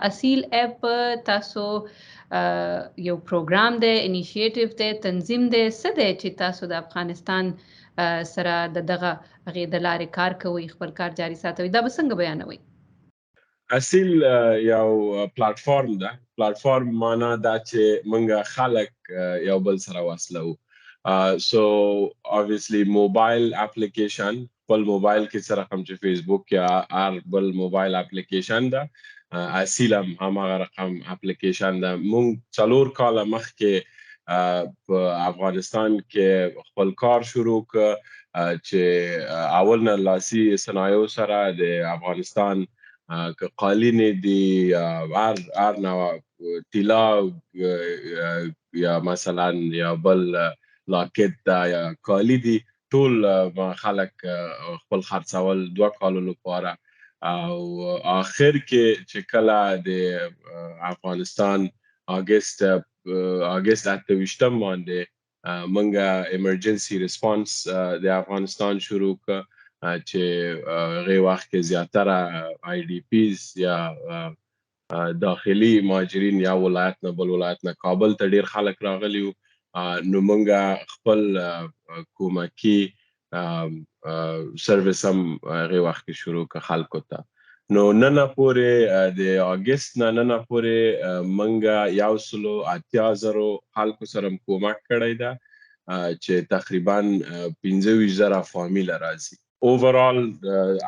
اصیل اپ تاسو یو پروګرام دی، انیشیټیو دی، تنظیم دی، څه دی چې تاسو د افغانستان سره دغه هغې د لارې کار کوئ، خپل کار جاري ساتوئ، دا به څنګه بیانوئ؟ اصیل یو پلاتفارم ده. پلاتفارم معنا دا چې موږ خلک یو بل سره وصلوو. سو obviously موبایل اېپلیکېشن، خپل موبایل کې څه رقم چې فیسبوک یا هر بل موبایل اېپلیکېشن ده، اصیل هم هماغه رقم اېپلیکېشن ده. موږ 4 کاله مخکې په افغانستان کې خپل کار شروع کړ چې اول نه لاسي صنایعو سره د افغانستان که قالینې دي، هر نوع طلا یا مثلا یا بل لاکت ده یا کالی دي، ټول خلک خپل خرڅول 2 کالو لپاره. او آخر کې چې کله د افغانستان اګست 28 باندې موږ ایمرجنسي ریسپانس د افغانستان شروع کړ چې هغې وخت کې زیاتره آی ډي پیز یا داخلي مهاجرین یا ولایت نه بل ولایت نه کابل ته ډېر خلک راغلي وو. نو موږ خپل کومکي سروس هم هغې وخت کې شروع کړ خلکو ته. نو نن پورې د اګست نه نن پورې موږ 180,000 خلکو سره کومک کړی ده چې تقریبا 25,000 فامیل راځي. اوورال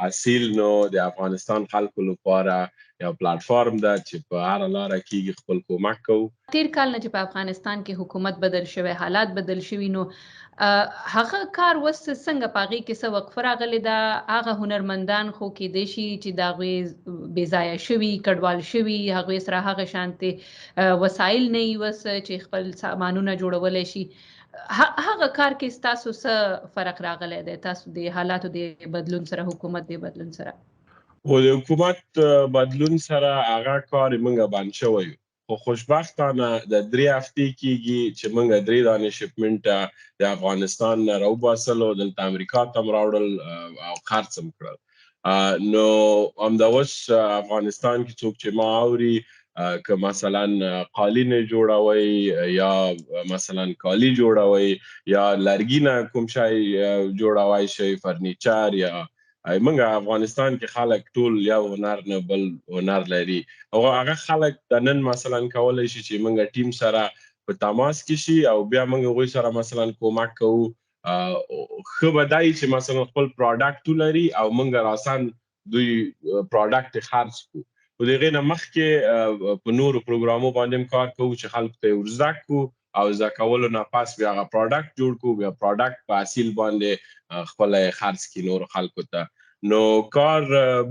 اصیل نو د افغانستان خلکو لپاره یو پلاتفارم ده چې په هره لاره کېږي خپل کومک کوو. تیر کال نه چې په افغانستان کې حکومت بدل شوی، حالات بدل شوي، نو هغه کار اوس څنګه په هغې کې څه وقفه راغلې ده؟ هغه هنرمندان خو کیدای شي چې د هغوی بې ځایه شوي، کډوال شوي، هغوی سره هغه شانتې وسایل نه وي اوس چې خپل سامانونه جوړولی شي. هغه کار کې ستاسو څه فرق راغلی دی تاسو د حالاتو د بدلون سره، حکومت د بدلون سره؟ و د حکومت بدلون سره هغه کار موږ بند شوی یو، خو خوشبختانه د 3 هفتې کېږي چې موږ 3 دانې شپمنټه د افغانستان نه راوباسلو، دلته امریکا ته هم راوړل او خرڅ هم کړل. نو همدا اوس افغانستان کې څوک چې ما اوري که مثلا قالینې جوړوي یا مثلا کالي جوړوي یا لرګي نه کوم شی جوړوي شي، فرنیچر، یا موږ افغانستان کې خلک ټول یو هنر نه بل هنر لري. او هغه خلک د نن مثلا کولی شي چې موږ ټیم سره په تماس کې شي او بیا موږ هغوی سره مثلا کومک کوو. ښه به دا وي چې مثلا خپل پروډکټ ولري او موږ راسن دوی پروډکټ خرڅ کړو. خو د هغې نه مخکې په نورو پروګرامو باندې هم کار کوو چې خلکو ته یې ورزده کړو او زده کولو نه پس بیا هغه پروډکټ جوړ کړو، بیا پروډکټ په اصیل باندې خپله یې خرڅ کړي نورو خلکو ته. نو کار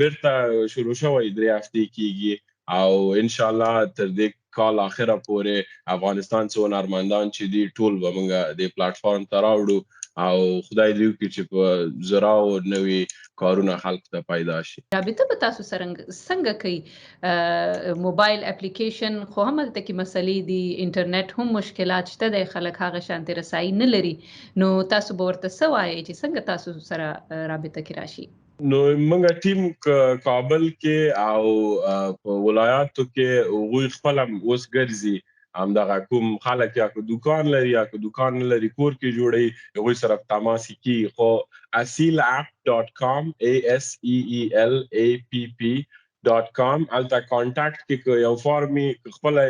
بیرته شروع شوی 3 هفتې کېږي او انشاءالله تر دې کال آخره پورې افغانستان څو هنرمندان چې دي ټول به موږ دې پلاتفارم ته راوړو او خدای دې وکړي چې په زراو نوي کارونه خلکو ته پیدا شي. رابطه به تاسو سره څنګه کوي؟ موبایل اپلیکیشن خو هم هلته کې مسلې دي، انټرنیټ هم مشکلات شته دی، خلک هغه شانتې رسایي نه لري. نو تاسو به ورته څه وایئ چې څنګه تاسو سره رابطه کې راشي؟ نو موږ ټیم کابل کې او په ولایاتو کې هغوی خپل هم اوس ګرځي، همدغه کوم خلک یا که دوکان لري یا که دوکان نه لري کور کې جوړوي هغوی سره په تماس کې کېږي. خو asilap.com هلته کانټاکټ کې یو فارم وي، خپله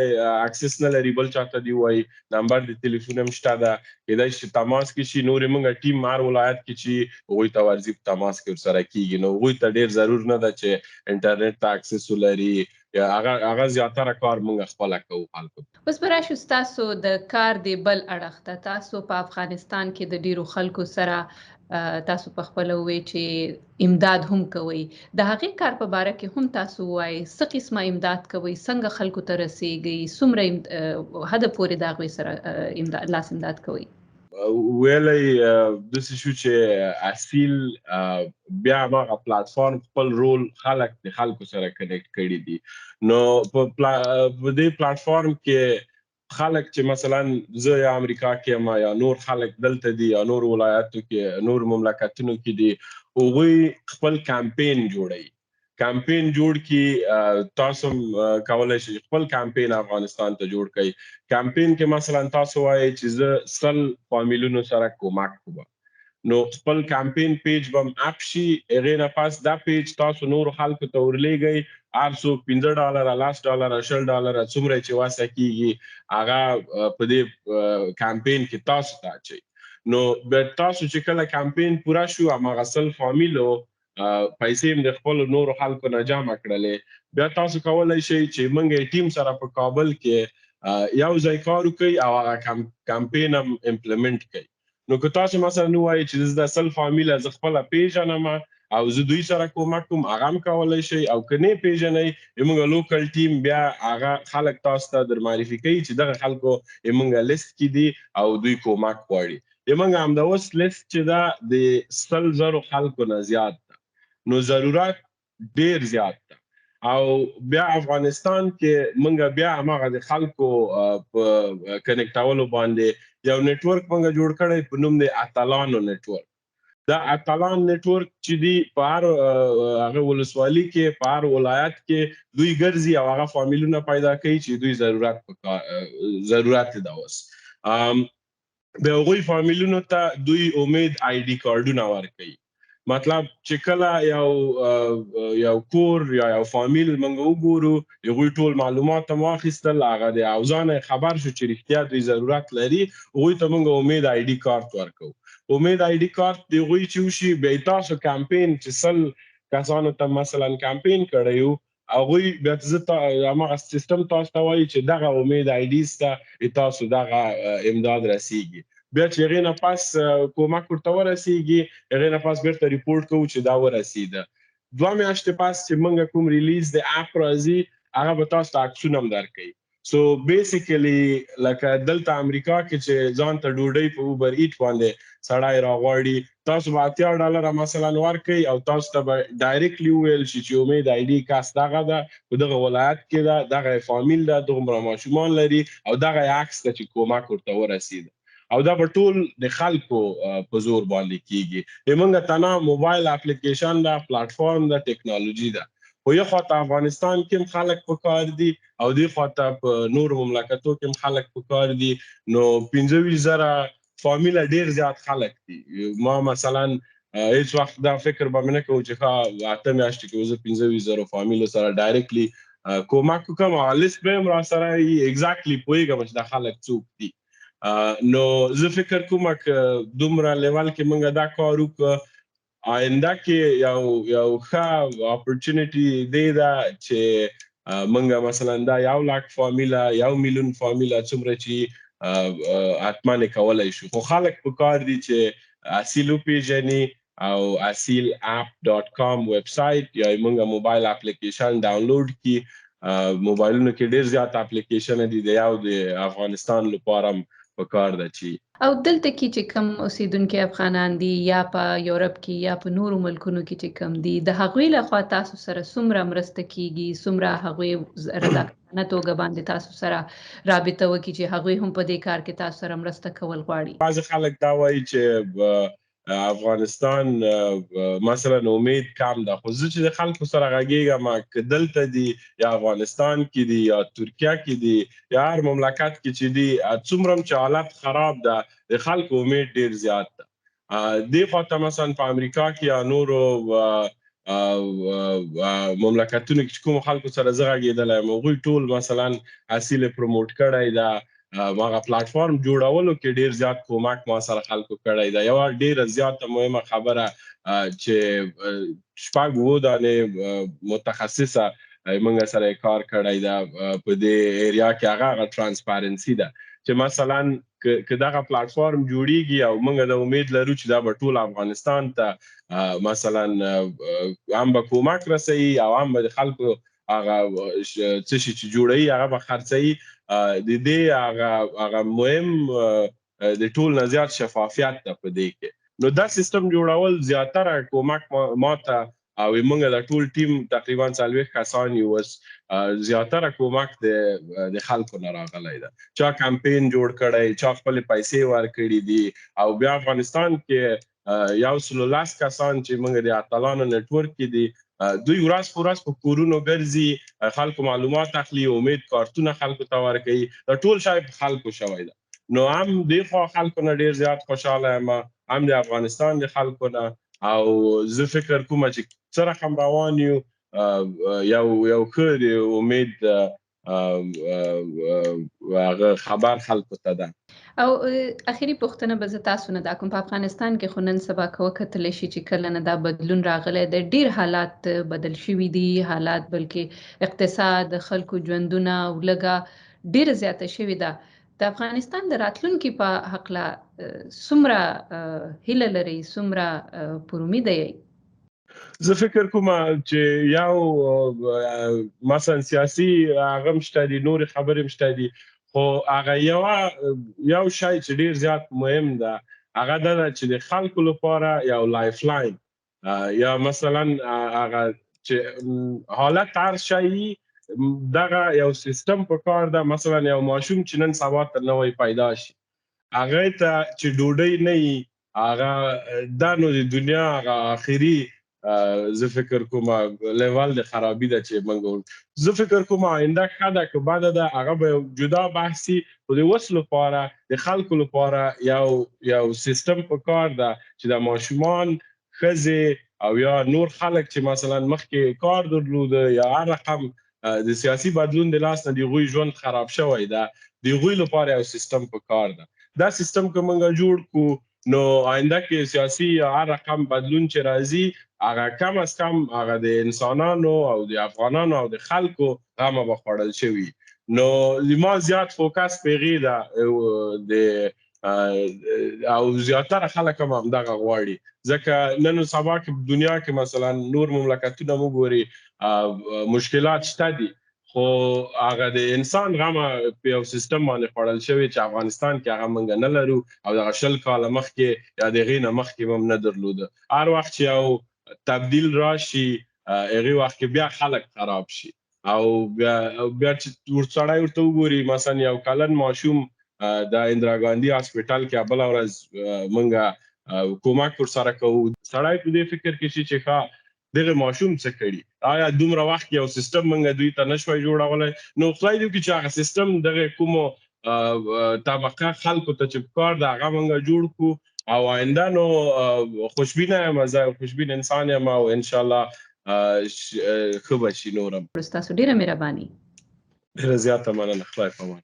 اکسس نه لري بل چاته دې ووایي، نمبر د تلیفون هم شته ده، کیدای شي تماس کې شي. نورې موږ ټیم هر ولایت کې چې هغوی ته ورځي په تماس کې ورسره کېږي. نو هغوی ته ډېر ضرور نه ده چې انټرنیټ ته اکسس ولري، هغه زیاتره کار موږ خپله کوو خلکو ته. اوس به راشو ستاسو د کار د بل اړخ ته. تاسو په افغانستان کې د ډېرو خلکو سره تاسو په خپله ووایئ چې امداد هم کوئ. د هغې کار په باره کې هم تاسو ووایئ څه قسمه امداد کوئ، څنګه خلکو ته رسیږئ، څومره حده پورې د هغوی سره لاس امداد کوئ؟ ویلی داسې شو چې اصیل بیا هماغه پلاتفارم خپل رول خلک د خلکو سره کنیکټ کړي دي. نو په دې پلاتفارم کې خلک چې مثلا زه یا امریکا کې یم یا نور خلک دلته دي یا نور ولایاتو کې نور مملکتونو کې دي، هغوی خپل کمپین جوړوي. کمپین جوړ کی تاسو کولای شئ خپل کمپین افغانستان ته جوړ کړئ کمپین کې مثلا تاسو وایي چې زه سل فامیلونو سره کومک کوم نو خپل کمپین پیج بم اپ شي هغې نه پس دا پیج تاسو نورو خلکو ته ورلیږئ هر څوک $15 $10 $10 څومره چې وسه کیږي هغه په دې کمپین کې تاسو ته اچئ نو تاسو چې کله کمپین پوره شو هماغه سل فامیلو پیسې هم د خپل نورو خلکو نه جمع کړلې بیا تاسو کولی شئ چې موږ یې ټیم سره په کابل کې یو ځای کار وکړئ او هغه کمپین هم امپلیمنټ کړئ نو که تاسو مثلا ووایئ چې زه د سل فامیله زه خپله پیژنم او زه دوی سره کومک کوم هغه هم کولی شئ او که نه پیژنئ زموږ لوکل ټیم بیا هغه خلک تاسو ته در معرفي کوي چې دغه خلکو زموږ لیست کې دي او دوی کومک غواړي زموږ همدا اوس لیست چې ده د 100,000 خلکو نه زیات نو ضرورت ډیر زیات ده او بیا افغانستان کې مونږ بیا هماغه د خلکو په کنیکټولو باندې یو نیټورک مونږ جوړ کړی په نوم د اتلانو نیټورک دا اتلان نیټورک چې دی په هر هغه ولسوالي کې په هر ولایت کې دوی ګرځي او هغه فامیلونه پیدا کوي چې دوی ضرورت ده اوس بیا هغوی فامیلونو ته دوی امید آی ډي کارډونه ورکوي مطلب چې کله یو کور یا یو فامیل موږ وګورو هغوی ټول معلومات هم واخیستل هغه د اوزانه خبر شو چې رښتیا دوی ضرورت لري هغوی ته موږ امید آی ډي کارت ورکوو امید آی ډي کارت د هغوی چې وشي بیا تاسو کمپین چې سل کسانو ته مثلا کمپین کړی یو هغوی بیا زه هماغه سیستم تاسو ته وایي چې دغه امید آی ډي سته تاسو دغه امداد رسیږي بیا چې هغې نه پس کومک ورته ورسیږي هغې نه پس بیرته ریپورټ کوو چې دا ورسیده 2 میاشتې پس چې موږ کوم ریلیز د اپ راځي هغه به تاسو ته عکسونه هم درکوي سو بیسیکلی لکه دلته امریکا کې چې ځان ته ډوډۍ په اوبر ایټ باندې سړی راغواړي تاسو به $80 مثلا ورکوئ او تاسو ته به ډایرکټلی وویل شي چې امید آی ډي کس دغه ده په دغه ولایت کې ده دغه فامیل ده دومره ماشومان لري او دغه عکس ته چې کومک ورته ورسیده او دا به ټول د خلکو په زور باندې کیږي زموږ تنها موبایل اپلیکیشن ده پلیټفارم ده ټیکنالوژي ده خو یو خواته افغانستان کې هم خلک په کار دي او دې خواته په نورو مملکتو کې هم خلک په کار دي نو 25,000 فامیله ډیر زیات خلک دي ما مثلا هیڅ وخت دا فکر به مې نه کوم چې ښه 8 میاشتې کې زه 25,000 فامیلو سره ډایرکټلی کومک وکړم او لیست به هم راسره وي ایګزیکټلی پوهېږم چې دا خلک څوک دي نو زه فکر کوم که دومره لیول کې موږ دا کار وکړو آینده کې یو ښه اپورچونټي دی ده چې موږ مثلا دا 100,000 فامیله 1,000,000 فامیله څومره چې حتما یې کولی شو خو خلک په کار دي چې اصیل وپېژني او اصیل app.com ویب سایټ یا موږ موبایل اپلیکیشن ډاونلوډ کړي موبایلونو کې ډیر زیات اپلیکیشن دي د یو د افغانستان لپاره هم په کار ده چې او دلته کې چې کم اوسیدونکي افغانان دي یا په یورپ کې یا په نورو ملکونو کې چې کم دي د هغوی لخوا تاسو سره څومره مرسته کیږي څومره هغوی رضاکارانه توګه باندې تاسو سره رابطه وکړي چې هغوی هم په دې کار کې تاسو سره مرسته کول غواړي بعضې خلک دا وایي چې افغانستان مثلا امید کم ده خو زه چې د خلکو سره غږیږم که دلته دي یا افغانستان کې دي یا ترکیه کې دي یا هر مملکت کې چې دي څومره هم چې حالت خراب ده د خلکو امید ډیر زیات ده دې خواته مثلا په امریکا کې یا نورو مملکتونو کې چې کومو خلکو سره زه غږېدلی یم هغوی ټول مثلا اصیل پروموټ کړی ده هغه پلیټفارم جوړولو کې ډیر زیات کومک ما سره خلکو کړی ده یوه ډیره زیاته مهمه خبره چې 7 دانې متخصصه موږ سره کار کړی ده په دې ایریا کې هغه ترانسپیرنسي ده چې مثلا که دغه پلیټفارم جوړیږي او موږ د امید لرو چې دا به ټول افغانستان ته مثلا هم به کومک رسوي او هم به د خلکو هغه څه شي چې جوړوي هغه به خرڅوي د دې هغه مهم د ټول نه زیات شفافیت ده په دې کې نو دا سیستم جوړول زیاتره کومک ماته او موږ د ټول ټیم تقریبا 40 کسان یو زیاتره کومک د خلکو نه راغلی ده چا کمپین جوړ کړی چا خپل پیسې ورکړي دي او بیا افغانستان کې 110 کسان چې موږ د اتلانو نیټورک کې دي دوی ورځ په ورځ په کورونو ګرځي، خلکو معلومات اخلي، امید کارتونه خلکو ته ورکوي. دا ټول شی په خلکو شوی ده. نو هم دې خوا خلکو نه ډېر زیات خوشحاله یم، هم د افغانستان د خلکو نه. او زه فکر کوم چې څه رقم روان یو، یو ښه د امید هغه خبر خلکو ته ده. او اخیری پوښتنه به زه تاسو نه دا کوم، په افغانستان کې خو نن سبا که وکتلی شي چې کله نه دا بدلون راغلی دی، ډېر حالات بدل شوي دي، حالات بلکې اقتصاد، خلکو ژوندونه ولږه ډېره زیاته شوې ده. د افغانستان د راتلونکي په هکله څومره هیله لرئ، څومره پر امیده یئ؟ زه فکر کوم چې یو مثلا سیاسي هغه هم شته دي، نورې خبرې هم شته دي، خو هغه یو شی چې ډېر زیات مهم ده هغه دا ده چې د خلکو لپاره یو لایف لاین، یا مثلا هغه چې حالت هر شی دغه یو سیستم په کار ده. مثلا یو ماشوم چې نن سبا ته نوی پیدا شي، هغه ته چې ډوډۍ نه وي، هغه دا نو د دنیا هغه آخري زه فکر کوم لیول د خرابي ده چې موږ زه فکر کوم آینده ښه ده که بده ده، هغه به جدا بحثي. خو د اوس لپاره د خلکو لپاره یو سیستم په کار ده چې د ماشومان، ښځې او یا نور خلک چې مثلا مخکې کار درلوده یا هر رقم د سیاسي بدلون د لاس نه د هغوی ژوند خراب شوی ده، د هغوی لپاره یو سیستم په کار ده. دا سیستم که موږ جوړ کړو نو آینده کې سیاسي یا هر رقم بدلون چې راځي هغه کم از کم هغه د انسانانو او د افغانانو او د خلکو غمه به خوړل شوي. نو ما زیات فوکس په هغې ده او زیاتره خلک هم همدغه غواړي، ځکه نن سبا کې دنیا کې مثلا نور مملکتونه مو ګوري مشکلات شته دي، خو هغه د انسان غمه په یو سیستم باندې خوړل شوی چې افغانستان کې هغه موږ نه لرو او دغه 20 کاله مخکې یا د هغې نه مخکې هم نه درلوده. هر وخت چې یو تبدیل راشي هغې وخت کې بیا خلک خراب شي او بیا چې سړی ورته وګوري، مثلا یو کلن ماشوم د اندرا ګاندي هاسپټل کې بله ورځ موږ کومک ورسره کوو، سړی په دې فکر کې شي چې ښه دغه ماشوم څه کړي، آیا دومره وخت یو سیستم موږ دوی ته نشوی جوړولی. نو خدای دې وکړي چې هغه سیستم دغه کومو طبقه خلکو ته چې پکار ده هغه موږ جوړ کړو او آینده نو خوشبینه یم، زه خوشبین انسان یم او انشاءالله ښه به شي. نور هم ستاسو ډېره مهرباني. ډېره زیاته مننه. خدای پامان.